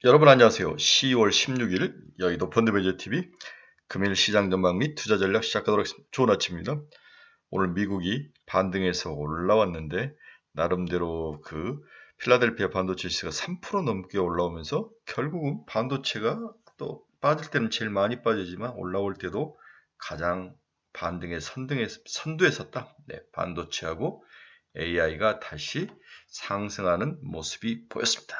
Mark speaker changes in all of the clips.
Speaker 1: 여러분 안녕하세요. 10월 16일 여의도 펀드매니저TV 금일 시장 전망 및 투자 전략 시작하도록 하겠습니다. 좋은 아침입니다. 오늘 미국이 반등해서 올라왔는데 나름대로 필라델피아 반도체 지수가 3% 넘게 올라오면서 결국은 반도체가 또 빠질 때는 제일 많이 빠지지만 올라올 때도 가장 반등의 선두에 섰다. 네, 반도체하고 AI가 다시 상승하는 모습이 보였습니다.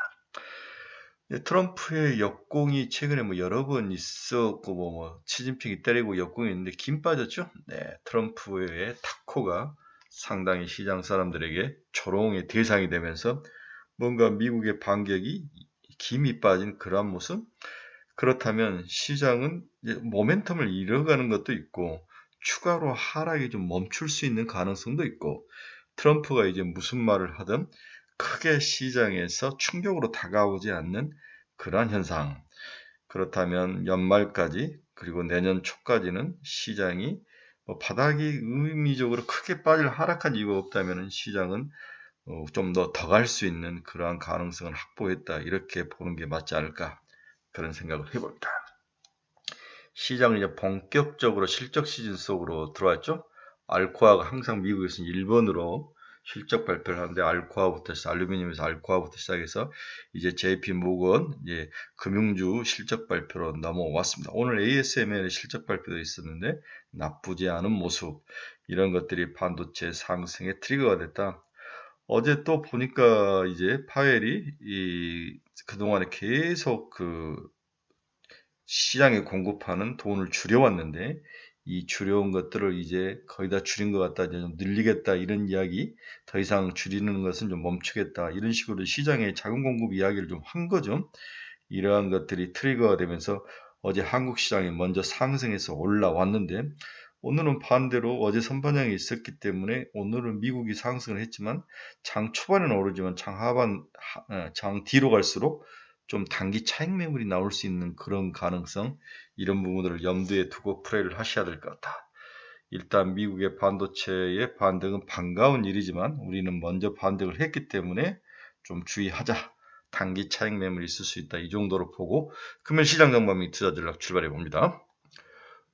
Speaker 1: 네, 트럼프의 역공이 최근에 여러 번 있었고 시진핑이 때리고 역공이 있는데 김 빠졌죠? 네, 트럼프의 타코가 상당히 시장 사람들에게 조롱의 대상이 되면서 뭔가 미국의 반격이 김이 빠진 그러한 모습? 그렇다면 시장은 이제 모멘텀을 잃어가는 것도 있고 추가로 하락이 좀 멈출 수 있는 가능성도 있고 트럼프가 이제 무슨 말을 하든 크게 시장에서 충격으로 다가오지 않는 그러한 현상. 그렇다면 연말까지 그리고 내년 초까지는 시장이 바닥이 의미적으로 크게 빠질 하락한 이유가 없다면 시장은 좀 더 갈 수 있는 그러한 가능성을 확보했다. 이렇게 보는 게 맞지 않을까 그런 생각을 해봅니다. 시장은 이제 본격적으로 실적 시즌 속으로 들어왔죠. 알코아가 항상 미국에서는 1번으로 실적 발표를 하는데 알코아부터 알루미늄에서 알코아부터 시작해서 이제 JP 모건 이제 금융주 실적 발표로 넘어왔습니다. 오늘 ASML의 실적 발표도 있었는데 나쁘지 않은 모습 이런 것들이 반도체 상승의 트리거가 됐다. 어제 또 보니까 이제 파웰이 그동안에 계속 시장에 공급하는 돈을 줄여왔는데 이 줄여온 것들을 이제 거의 다 줄인 것 같다, 이제 좀 늘리겠다 이런 이야기, 더 이상 줄이는 것은 좀 멈추겠다 이런 식으로 시장에 자금 공급 이야기를 좀 한 거죠. 이러한 것들이 트리거가 되면서 어제 한국 시장이 먼저 상승해서 올라왔는데 오늘은 반대로 어제 선반영이 있었기 때문에 오늘은 미국이 상승을 했지만 장 초반에는 오르지만 장 뒤로 갈수록 좀 단기 차익 매물이 나올 수 있는 그런 가능성 이런 부분들을 염두에 두고 플레이를 하셔야 될 것 같다. 일단 미국의 반도체의 반등은 반가운 일이지만 우리는 먼저 반등을 했기 때문에 좀 주의하자. 단기 차익 매물이 있을 수 있다. 이 정도로 보고 금일 시장 전망 및 투자 전략 출발해 봅니다.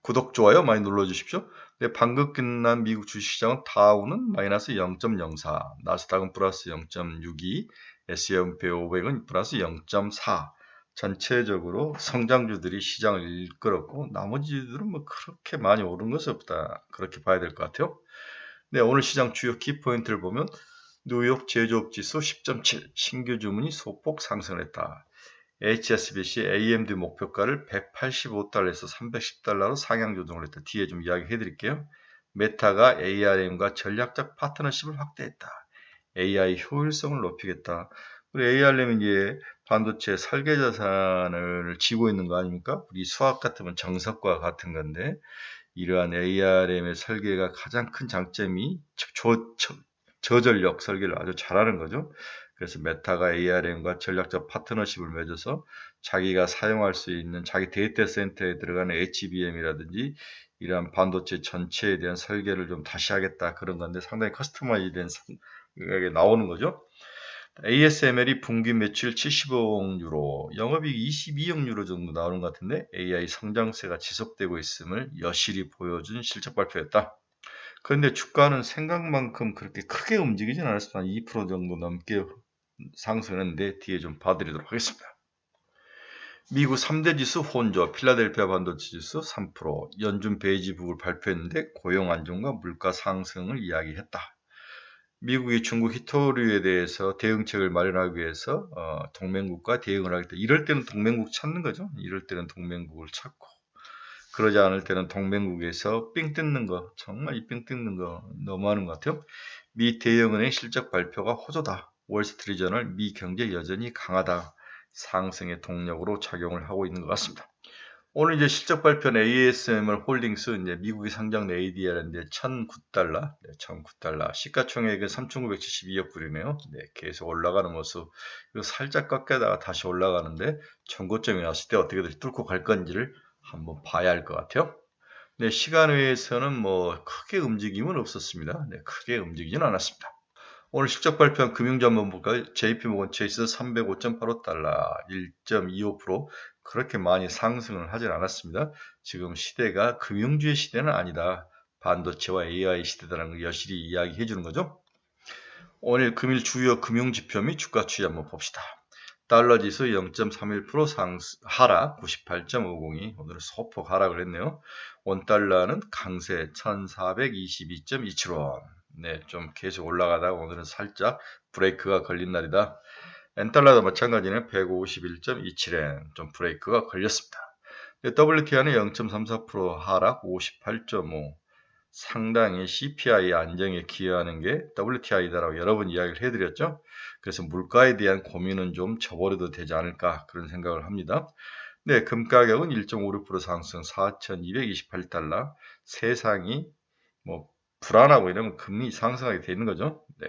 Speaker 1: 구독, 좋아요 많이 눌러주십시오. 네, 방금 끝난 미국 주식시장은 다우는 마이너스 0.04, 나스닥은 플러스 0.62, S&P 500은 플러스 0.4. 전체적으로 성장주들이 시장을 이끌었고 나머지들은 그렇게 많이 오른 것이 없다. 그렇게 봐야 될 것 같아요. 네, 오늘 시장 주요 키포인트를 보면 뉴욕 제조업 지수 10.7, 신규 주문이 소폭 상승했다. HSBC AMD 목표가를 185달러에서 310달러로 상향 조정을 했다. 뒤에 좀 이야기해 드릴게요. 메타가 ARM과 전략적 파트너십을 확대했다. AI 효율성을 높이겠다. 우리 ARM은 이제 반도체 설계 자산을 쥐고 있는 거 아닙니까? 우리 수학 같으면 정석과 같은 건데 이러한 ARM의 설계가 가장 큰 장점이 저전력 설계를 아주 잘하는 거죠. 그래서 메타가 ARM과 전략적 파트너십을 맺어서 자기가 사용할 수 있는 자기 데이터 센터에 들어가는 HBM이라든지 이러한 반도체 전체에 대한 설계를 좀 다시 하겠다 그런 건데 상당히 커스터마이즈된 게 나오는 거죠. ASML이 분기 매출 75억 유로, 영업이익 22억 유로 정도 나오는 것 같은데 AI 성장세가 지속되고 있음을 여실히 보여준 실적 발표였다. 그런데 주가는 생각만큼 그렇게 크게 움직이진 않았습니다. 2% 정도 넘게 상승했는데 뒤에 좀 봐드리도록 하겠습니다. 미국 3대 지수 혼조, 필라델피아 반도체 지수 3%, 연준 베이지북을 발표했는데 고용 안정과 물가 상승을 이야기했다. 미국이 중국 히토류에 대해서 대응책을 마련하기 위해서 동맹국과 대응을 하겠다. 이럴 때는 동맹국 찾는 거죠. 이럴 때는 동맹국을 찾고 그러지 않을 때는 동맹국에서 삥 뜯는 거, 정말 이 삥 뜯는 거 너무하는 것 같아요. 미 대형은행 실적 발표가 호조다. 월스트리트저널 미 경제 여전히 강하다. 상승의 동력으로 작용을 하고 있는 것 같습니다. 오늘 이제 실적 발표는 ASML 홀딩스 이제 미국이 상장된 ADR인데 1,009달러, 네, 1,009달러. 시가총액은 3,972억 불이네요. 네, 계속 올라가는 모습. 이거 살짝 꺾여다가 다시 올라가는데 전고점이 왔을 때 어떻게 뚫고 갈 건지를 한번 봐야 할 것 같아요. 네, 시간 외에서는 크게 움직임은 없었습니다. 네, 크게 움직이진 않았습니다. 오늘 실적 발표한 금융주 한번 볼까요? JP모건 체이스 305.85달러, 1.25%. 그렇게 많이 상승을 하진 않았습니다. 지금 시대가 금융주의 시대는 아니다. 반도체와 AI 시대다라는 걸 여실히 이야기해 주는 거죠. 오늘 금일 주요 금융지표 및 주가 추이 한번 봅시다. 달러 지수 0.31% 하락 98.502. 오늘은 소폭 하락을 했네요. 원달러는 강세 1422.27원. 네, 좀 계속 올라가다가 오늘은 살짝 브레이크가 걸린 날이다. 엔달러도 마찬가지네. 151.27엔 좀 브레이크가 걸렸습니다. WTI는 0.34% 하락 58.5. 상당히 CPI 안정에 기여하는 게 WTI다라고 여러 번 이야기를 해드렸죠. 그래서 물가에 대한 고민은 좀 저버려도 되지 않을까 그런 생각을 합니다. 네, 금 가격은 1.56% 상승 4,228달러. 세상이 뭐 불안하고 이러면 금리 상승하게 되는 거죠. 네,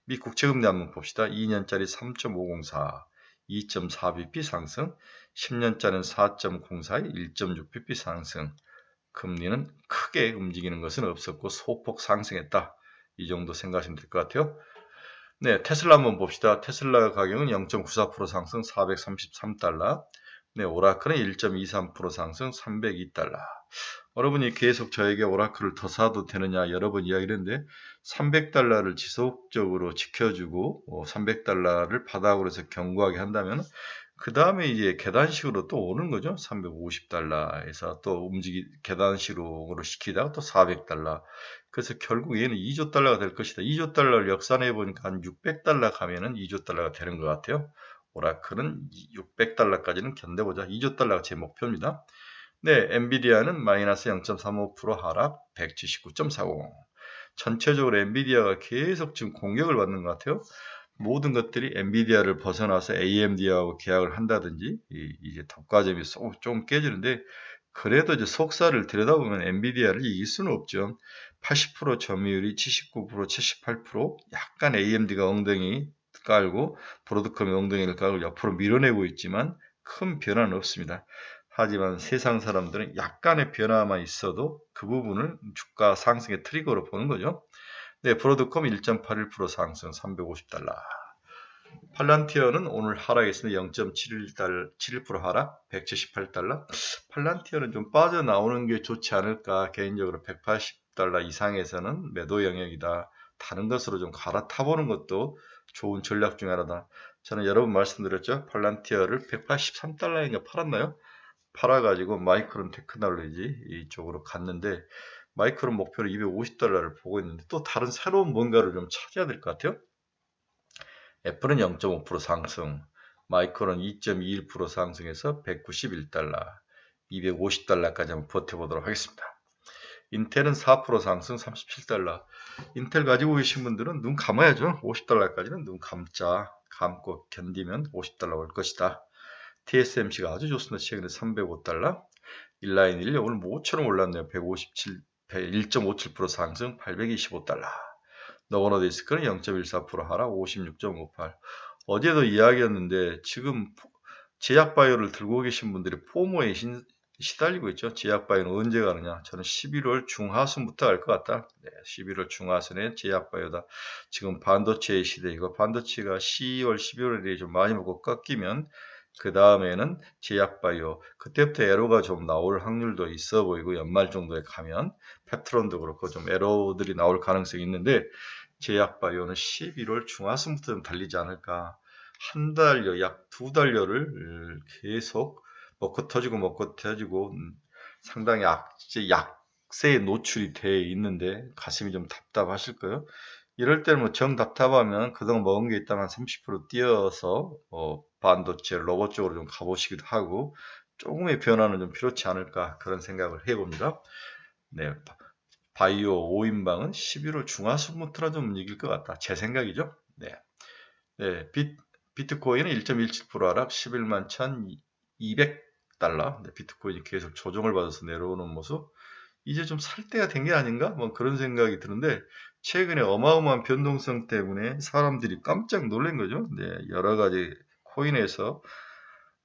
Speaker 1: 미 국채금리 한번 봅시다. 2년짜리 3.504, 2.4bp 상승, 10년짜리는 4.04, 1.6bp 상승. 금리는 크게 움직이는 것은 없었고 소폭 상승했다. 이 정도 생각하시면 될 것 같아요. 네, 테슬라 한번 봅시다. 테슬라 가격은 0.94% 상승 433달러. 네, 오라클은 1.23% 상승 302달러. 여러분이 계속 저에게 오라클을 더 사도 되느냐 여러 번 이야기를 했는데 300달러를 지속적으로 지켜주고 300달러를 바닥으로 해서 견고하게 한다면 그 다음에 이제 계단식으로 또 오는 거죠. 350달러에서 또 계단식으로 시키다가 또 400달러. 그래서 결국 얘는 2조 달러가 될 것이다. 2조 달러를 역산해 보니까 한 600달러 가면은 2조 달러가 되는 것 같아요. 오라클은 600달러까지는 견뎌보자. 2조 달러가 제 목표입니다. 네, 엔비디아는 마이너스 0.35% 하락 179.40. 전체적으로 엔비디아가 계속 지금 공격을 받는 것 같아요. 모든 것들이 엔비디아를 벗어나서 AMD하고 계약을 한다든지 이제 덕과점이 좀 깨지는데 그래도 이제 속사를 들여다보면 엔비디아를 이길 수는 없죠. 80% 점유율이 79%, 78% 약간 AMD가 엉덩이 깔고 브로드컴이 엉덩이를 깔고 옆으로 밀어내고 있지만 큰 변화는 없습니다. 하지만 세상 사람들은 약간의 변화만 있어도 그 부분을 주가 상승의 트리거로 보는 거죠. 네, 브로드컴 1.81% 상승 350달러. 팔란티어는 오늘 하락했습니다. 0.71% 하락 178달러. 팔란티어는 좀 빠져나오는 게 좋지 않을까. 개인적으로 180달러 이상에서는 매도 영역이다. 다른 것으로 좀 갈아타보는 것도 좋은 전략 중 하나다. 저는 여러 번 말씀드렸죠. 팔란티어를 183달러인가 팔았나요? 팔아가지고 마이크론 테크놀로지 이쪽으로 갔는데 마이크론 목표로 250달러를 보고 있는데 또 다른 새로운 뭔가를 좀 찾아야 될 것 같아요. 애플은 0.5% 상승, 마이크론 2.21% 상승해서 191달러, 250달러까지 한번 버텨보도록 하겠습니다. 인텔은 4% 상승 37달러. 인텔 가지고 계신 분들은 눈 감아야죠. 50달러까지는 눈 감고 견디면 50달러 올 것이다. TSMC가 아주 좋습니다. 최근에 305달러. 인라인 1 오늘 모처럼 올랐네요. 1.57% 상승 825달러. 노버노디스크는 0.14% 하락 56.58. 어제도 이야기였는데 지금 제약바이오를 들고 계신 분들이 포모에 시달리고 있죠. 제약바이오는 언제 가느냐? 저는 11월 중하순부터 갈 것 같다. 네, 11월 중하순에 제약바이오다. 지금 반도체의 시대이고 반도체가 10월, 11월에 좀 많이 먹고 꺾이면 그 다음에는 제약바이오, 그때부터 에러가 좀 나올 확률도 있어 보이고 연말 정도에 가면 페트론도 그렇고 좀 에러들이 나올 가능성이 있는데 제약바이오는 11월 중하순부터 좀 달리지 않을까. 한 달여, 약 2달여를 계속 먹고 터지고 상당히 약세에 노출이 돼 있는데 가슴이 좀 답답하실 거예요. 이럴 때는 뭐 정 답답하면 그동안 먹은 게 있다면 30% 뛰어서 반도체 로봇 쪽으로 좀 가보시기도 하고 조금의 변화는 좀 필요치 않을까 그런 생각을 해봅니다. 네, 바이오 5인방은 11월 중하순부터는 좀 움직일 것 같다. 제 생각이죠. 네, 네, 비트코인은 1.17% 하락 11만 1,200달러. 네, 비트코인이 계속 조정을 받아서 내려오는 모습. 이제 좀 살 때가 된 게 아닌가? 뭐 그런 생각이 드는데 최근에 어마어마한 변동성 때문에 사람들이 깜짝 놀란 거죠. 네, 여러 가지 코인에서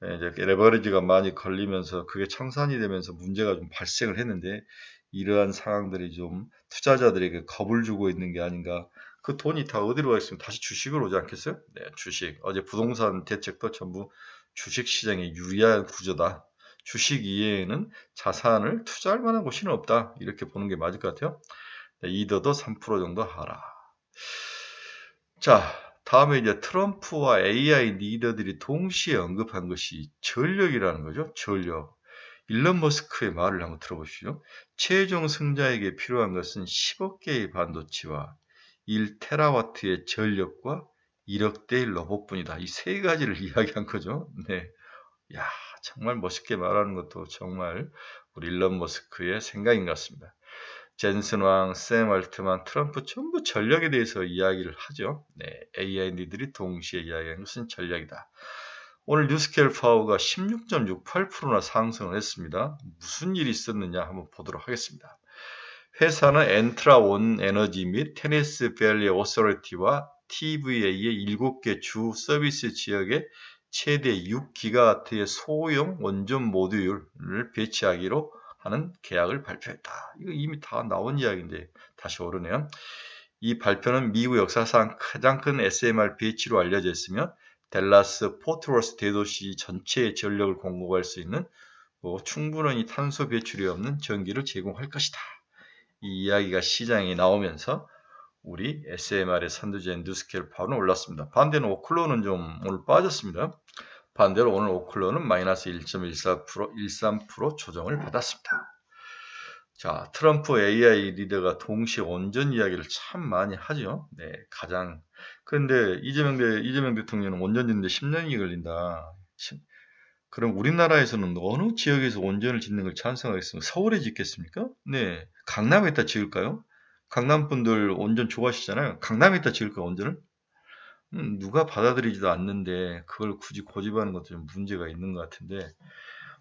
Speaker 1: 이제 레버리지가 많이 걸리면서 그게 청산이 되면서 문제가 좀 발생을 했는데 이러한 상황들이 좀 투자자들에게 겁을 주고 있는 게 아닌가 그 돈이 다 어디로 가 있으면 다시 주식으로 오지 않겠어요? 네, 주식. 어제 부동산 대책도 전부 주식 시장에 유리한 구조다. 주식 이외에는 자산을 투자할 만한 곳이는 없다. 이렇게 보는 게 맞을 것 같아요. 네, 이더도 3% 정도 하라. 자, 다음에 이제 트럼프와 AI 리더들이 동시에 언급한 것이 전력이라는 거죠. 전력. 일론 머스크의 말을 한번 들어보시죠. 최종 승자에게 필요한 것은 10억 개의 반도체와 1테라와트의 전력과 1억 대의 로봇뿐이다. 이 세 가지를 이야기한 거죠. 네. 야, 정말 멋있게 말하는 것도 정말 우리 일론 머스크의 생각인 것 같습니다. 젠슨 왕, 샘 알트만, 트럼프 전부 전략에 대해서 이야기를 하죠. 네, AI들이 동시에 이야기하는 것은 전략이다. 오늘 뉴스케일 파워가 16.68%나 상승을 했습니다. 무슨 일이 있었느냐 한번 보도록 하겠습니다. 회사는 엔트라 온 에너지 및 테네스 밸리 오서리티와 TVA의 7개 주 서비스 지역에 최대 6기가와트의 소형 원전 모듈을 배치하기로 하는 계약을 발표했다. 이거 이미 다 나온 이야기인데 다시 오르네요. 이 발표는 미국 역사상 가장 큰 SMR 배치로 알려져 있으며 댈러스 포트워스 대도시 전체의 전력을 공급할 수 있는 충분히 탄소 배출이 없는 전기를 제공할 것이다. 이 이야기가 시장에 나오면서 우리 SMR의 선두주인 뉴스케일 파워는 올랐습니다. 반대로 오클로는 좀 오늘 빠졌습니다. 반대로 오늘 오클로는 마이너스 1.14%, 13% 조정을 받았습니다. 자, 트럼프 AI 리더가 동시에 원전 이야기를 참 많이 하죠. 네, 가장. 그런데 이재명 대통령은 원전 짓는데 10년이 걸린다. 그럼 우리나라에서는 어느 지역에서 원전을 짓는 걸 찬성하겠습니까? 서울에 짓겠습니까? 네. 강남에다 지을까요? 강남 분들 원전 좋아하시잖아요. 강남에다 지을까, 원전을? 누가 받아들이지도 않는데 그걸 굳이 고집하는 것도 좀 문제가 있는 것 같은데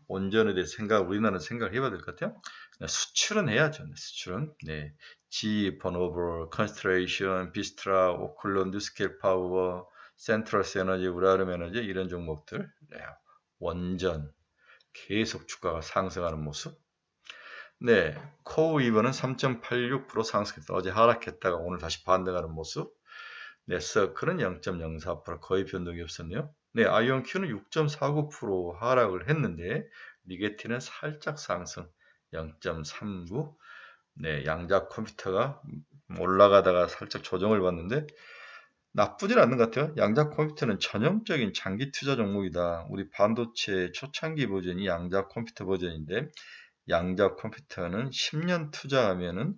Speaker 1: 원전에 대해 우리나라는 생각을 해봐야 될 것 같아요. 수출은 해야죠. 수출은. 네. G, 버노버, 컨스트레이션, 비스트라, 오클론, 뉴스케일 파워, 센트럴스 에너지, 우라름 에너지 이런 종목들. 네. 원전 계속 주가가 상승하는 모습. 네, 코우이버는 3.86% 상승했다. 어제 하락했다가 오늘 다시 반등하는 모습. 네, 서클은 0.04% 거의 변동이 없었네요. 네, 아이온큐는 6.49% 하락을 했는데 리게티는 살짝 상승 0.39. 네, 양자 컴퓨터가 올라가다가 살짝 조정을 받는데 나쁘진 않는 것 같아요. 양자 컴퓨터는 전형적인 장기 투자 종목이다. 우리 반도체 초창기 버전이 양자 컴퓨터 버전인데 양자 컴퓨터는 10년 투자하면은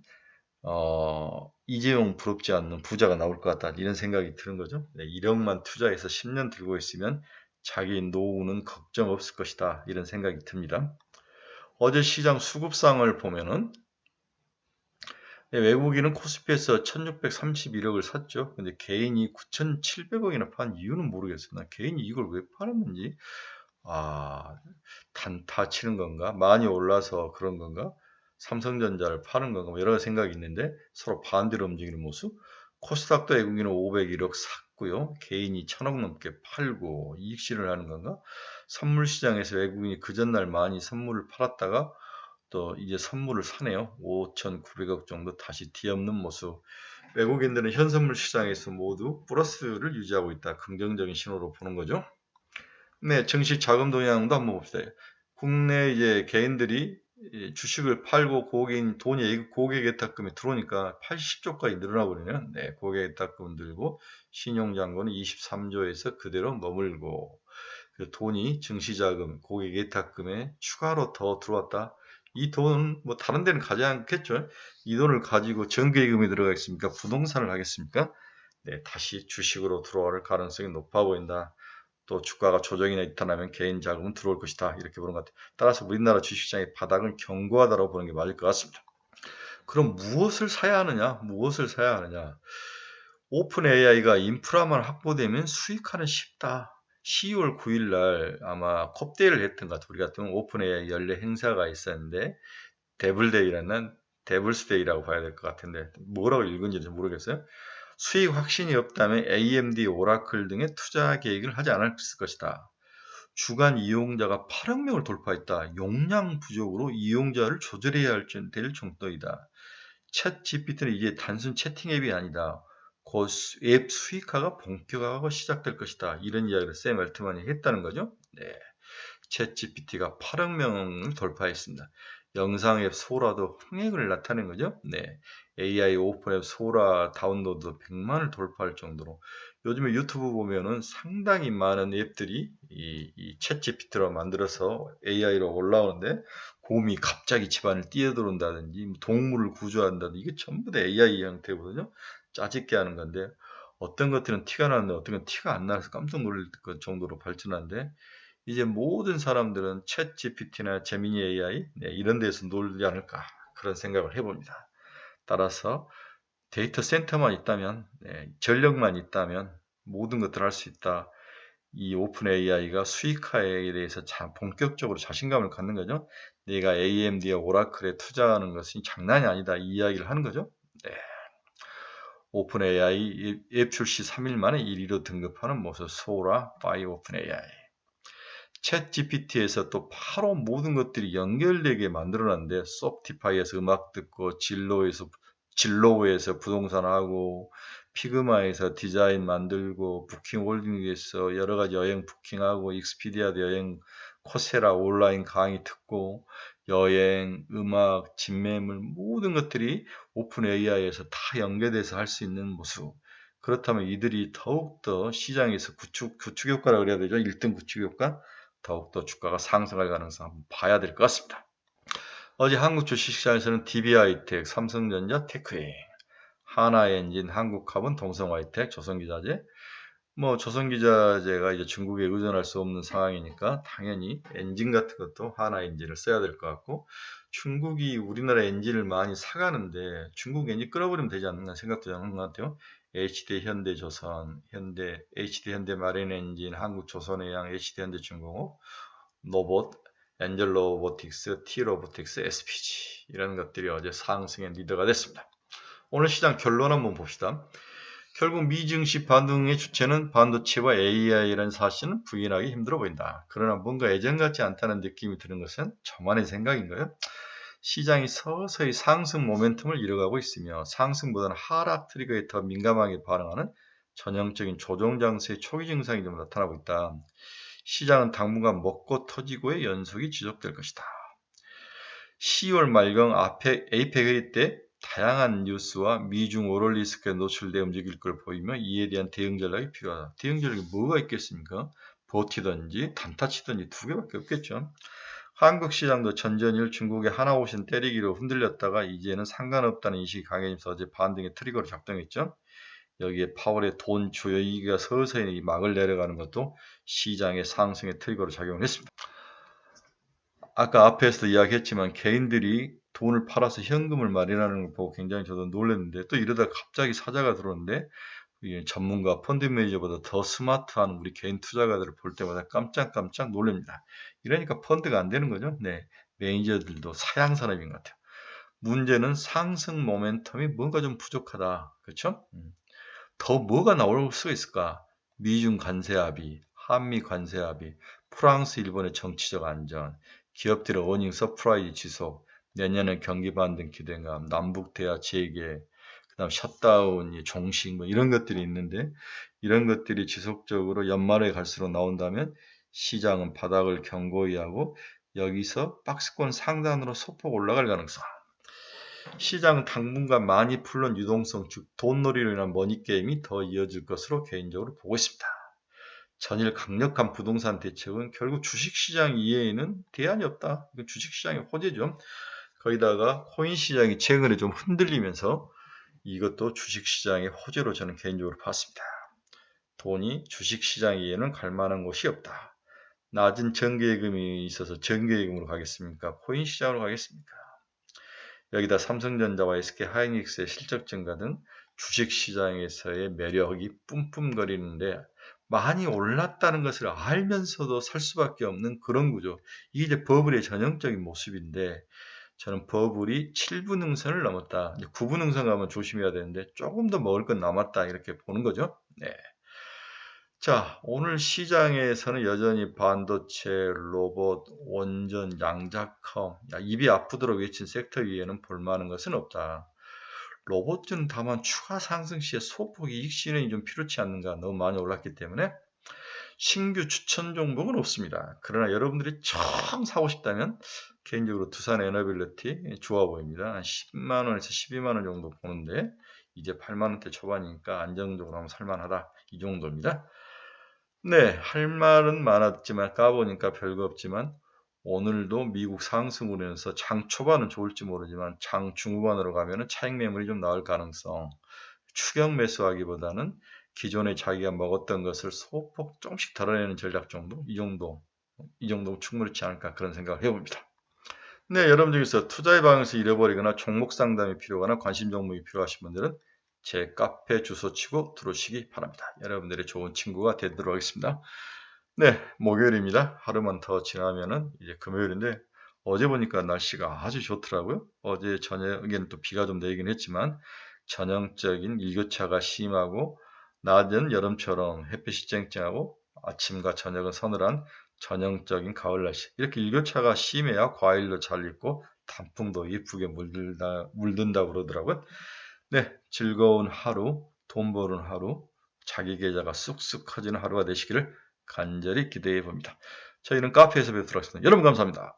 Speaker 1: 이재용 부럽지 않는 부자가 나올 것 같다. 이런 생각이 드는 거죠. 네, 1억만 투자해서 10년 들고 있으면 자기 노후는 걱정 없을 것이다. 이런 생각이 듭니다. 어제 시장 수급상을 보면은 네, 외국인은 코스피에서 1631억을 샀죠. 근데 개인이 9,700억이나 판 이유는 모르겠어요. 나 개인이 이걸 왜 팔았는지. 단타 치는 건가? 많이 올라서 그런 건가? 삼성전자를 파는 건가? 뭐 여러 가지 생각이 있는데 서로 반대로 움직이는 모습. 코스닥도 외국인은 501억 샀고요. 개인이 1,000억 넘게 팔고 이익실을 하는 건가? 선물 시장에서 외국인이 그 전날 많이 선물을 팔았다가 또 이제 선물을 사네요. 5,900억 정도 다시 뒤엎는 모습. 외국인들은 현선물 시장에서 모두 플러스를 유지하고 있다. 긍정적인 신호로 보는 거죠. 네, 증시 자금 동향도 한번 봅시다. 국내 이제 개인들이 주식을 팔고 돈이 고객 예탁금에 들어오니까 80조까지 늘어나버리네요. 네, 고객 예탁금 들고 신용잔고는 23조에서 그대로 머물고 돈이 증시자금, 고객 예탁금에 추가로 더 들어왔다. 이 돈은 뭐 다른 데는 가지 않겠죠. 이 돈을 가지고 정기예금에 들어가겠습니까? 부동산을 하겠습니까? 네, 다시 주식으로 들어올 가능성이 높아 보인다. 또 주가가 조정이나 나타나면 개인 자금은 들어올 것이다. 이렇게 보는 것 같아요. 따라서 우리나라 주식시장의 바닥은 견고하다고 보는 게 맞을 것 같습니다. 그럼 무엇을 사야 하느냐? 무엇을 사야 하느냐? 오픈 AI가 인프라만 확보되면 수익화는 쉽다. 12월 9일 날 아마 컵데이를 했던 것 같아요. 우리 같은 오픈 AI 연례 행사가 있었는데 데블스데이라고 봐야 될 것 같은데 뭐라고 읽은지 모르겠어요. 수익 확신이 없다면 AMD, 오라클 등의 투자 계획을 하지 않았을 것이다. 주간 이용자가 8억 명을 돌파했다. 용량 부족으로 이용자를 조절해야 될 정도이다. 챗 GPT는 이제 단순 채팅 앱이 아니다. 곧 앱 수익화가 본격화가 시작될 것이다. 이런 이야기를 샘 알트만이 했다는 거죠. 네. 챗GPT가 8억 명을 돌파했습니다. 영상 앱 소라도 흥행을 나타낸 거죠. 네. AI 오픈 앱 소라 다운로드 100만을 돌파할 정도로 요즘에 유튜브 보면은 상당히 많은 앱들이 이 챗GPT로 만들어서 AI로 올라오는데 곰이 갑자기 집안을 뛰어들어온다든지 동물을 구조한다든지 이게 전부 다 AI 형태거든요. 짜집게 하는 건데 어떤 것들은 티가 나는데 어떤 건 티가 안 나서 깜짝 놀랄 정도로 발전하는데 이제 모든 사람들은 챗 GPT나 제미니 AI 이런 데서 놀지 않을까 그런 생각을 해봅니다. 따라서 데이터 센터만 있다면 전력만 있다면 모든 것들을 할 수 있다. 이 오픈 AI가 수익화에 대해서 본격적으로 자신감을 갖는 거죠. 내가 AMD와 오라클에 투자하는 것이 장난이 아니다. 이 이야기를 하는 거죠. 네. 오픈 AI 앱 출시 3일 만에 1위로 등극하는 모습 소라 바이 오픈 AI. 챗 GPT에서 또 바로 모든 것들이 연결되게 만들어놨는데 소프티파이에서 음악 듣고 진로우에서 부동산 하고 피그마에서 디자인 만들고 부킹홀딩에서 여러 가지 여행 부킹하고 익스피디아도 여행 코세라 온라인 강의 듣고 여행, 음악, 진매물 모든 것들이 오픈 AI에서 다 연계돼서 할 수 있는 모습. 그렇다면 이들이 더욱더 시장에서 구축 효과라고 그래야 되죠. 1등 구축 효과. 더욱더 주가가 상승할 가능성 한번 봐야 될 것 같습니다. 어제 한국 주식시장에서는 DB하이텍, 삼성전자, 테크웨이, 하나엔진, 한국화분, 동성화이텍, 조선기자재, 조선기자재가 이제 중국에 의존할 수 없는 상황이니까 당연히 엔진 같은 것도 하나엔진을 써야 될 것 같고 중국이 우리나라 엔진을 많이 사가는데 중국 엔진 끌어버리면 되지 않나 생각도 하는 것 같아요. HD 현대조선, HD 현대 마린엔진, 한국조선해양, HD 현대중공업, 로봇, 엔젤 로보틱스, T 로보틱스, SPG 이런 것들이 어제 상승의 리더가 됐습니다. 오늘 시장 결론 한번 봅시다. 결국 미 증시 반등의 주체는 반도체와 AI라는 사실은 부인하기 힘들어 보인다. 그러나 뭔가 예전 같지 않다는 느낌이 드는 것은 저만의 생각인가요? 시장이 서서히 상승 모멘텀을 잃어가고 있으며 상승보다는 하락 트리거에 더 민감하게 반응하는 전형적인 조정 장세의 초기 증상이 좀 나타나고 있다. 시장은 당분간 먹고 터지고의 연속이 지속될 것이다. 10월 말경 APEC 회의 때 다양한 뉴스와 미중 오럴 리스크에 노출돼 움직일 걸 보이며 이에 대한 대응 전략이 필요하다. 대응 전략이 뭐가 있겠습니까? 버티든지 단타치든지 두 개밖에 없겠죠. 한국 시장도 전전일 중국의 하나오션 때리기로 흔들렸다가 이제는 상관없다는 인식이 강해지면서 어제 반등의 트리거로 작동했죠. 여기에 파월의 돈 조여이기가 서서히 막을 내려가는 것도 시장의 상승의 트리거로 작용을 했습니다. 아까 앞에서도 이야기했지만 개인들이 돈을 팔아서 현금을 마련하는 걸 보고 굉장히 저도 놀랐는데 또 이러다 갑자기 사자가 들어오는데 전문가 펀드 매니저보다 더 스마트한 우리 개인 투자가들을 볼 때마다 깜짝깜짝 놀랍니다. 이러니까 펀드가 안 되는 거죠. 네, 매니저들도 사양 산업인 것 같아요. 문제는 상승 모멘텀이 뭔가 좀 부족하다. 그렇죠? 더 뭐가 나올 수가 있을까? 미중 관세 합의, 한미 관세 합의, 프랑스, 일본의 정치적 안전, 기업들의 어닝 서프라이즈 지속, 내년에 경기 반등 기대감, 남북 대화 재개, 그다음 셧다운, 종식 이런 것들이 있는데 이런 것들이 지속적으로 연말에 갈수록 나온다면 시장은 바닥을 견고히 하고 여기서 박스권 상단으로 소폭 올라갈 가능성. 시장은 당분간 많이 풀린 유동성, 즉 돈놀이로 인한 머니게임이 더 이어질 것으로 개인적으로 보고 있습니다. 전일 강력한 부동산 대책은 결국 주식시장 이외에는 대안이 없다. 이건 주식시장의 호재죠. 거기다가 코인 시장이 최근에 좀 흔들리면서 이것도 주식시장의 호재로 저는 개인적으로 봤습니다. 돈이 주식시장 이외에는 갈 만한 곳이 없다. 낮은 정기예금이 있어서 정기예금으로 가겠습니까? 코인 시장으로 가겠습니까? 여기다 삼성전자와 SK하이닉스의 실적 증가 등 주식시장에서의 매력이 뿜뿜거리는데 많이 올랐다는 것을 알면서도 살 수밖에 없는 그런 구조. 이게 이제 버블의 전형적인 모습인데 저는 버블이 7분응선을 넘었다. 9분응선 가면 조심해야 되는데 조금 더 먹을 건 남았다 이렇게 보는 거죠. 네. 자, 오늘 시장에서는 여전히 반도체, 로봇, 원전, 양자컴, 입이 아프도록 외친 섹터 위에는 볼만한 것은 없다. 로봇주는 다만 추가 상승 시에 소폭 이익 실현이 좀 필요치 않는가, 너무 많이 올랐기 때문에 신규 추천 종목은 없습니다. 그러나 여러분들이 처음 사고 싶다면 개인적으로 두산 에너빌리티 좋아 보입니다. 한 10만원에서 12만원 정도 보는데 이제 8만원대 초반이니까 안정적으로 하면 살만하다, 이 정도입니다. 네, 할 말은 많았지만 까보니까 별거 없지만 오늘도 미국 상승으로 인해서 장 초반은 좋을지 모르지만 장 중후반으로 가면은 차익 매물이 좀 나올 가능성, 추격 매수하기보다는 기존에 자기가 먹었던 것을 소폭 조금씩 덜어내는 전략 정도, 이 정도 충분하지 않을까, 그런 생각을 해봅니다. 네, 여러분 중에서 투자의 방에서 잃어버리거나 종목 상담이 필요하거나 관심 종목이 필요하신 분들은 제 카페 주소 치고 들어오시기 바랍니다. 여러분들의 좋은 친구가 되도록 하겠습니다. 네, 목요일입니다. 하루만 더 지나면은 이제 금요일인데 어제 보니까 날씨가 아주 좋더라고요. 어제 저녁에는 또 비가 좀 내리긴 했지만 전형적인 일교차가 심하고 낮은 여름처럼 햇빛이 쨍쨍하고 아침과 저녁은 서늘한 전형적인 가을 날씨. 이렇게 일교차가 심해야 과일도 잘 익고 단풍도 예쁘게 물든다 그러더라고요. 네, 즐거운 하루, 돈 버는 하루, 자기 계좌가 쑥쑥 커지는 하루가 되시기를 간절히 기대해 봅니다. 저희는 카페에서 뵙도록 하겠습니다. 여러분 감사합니다.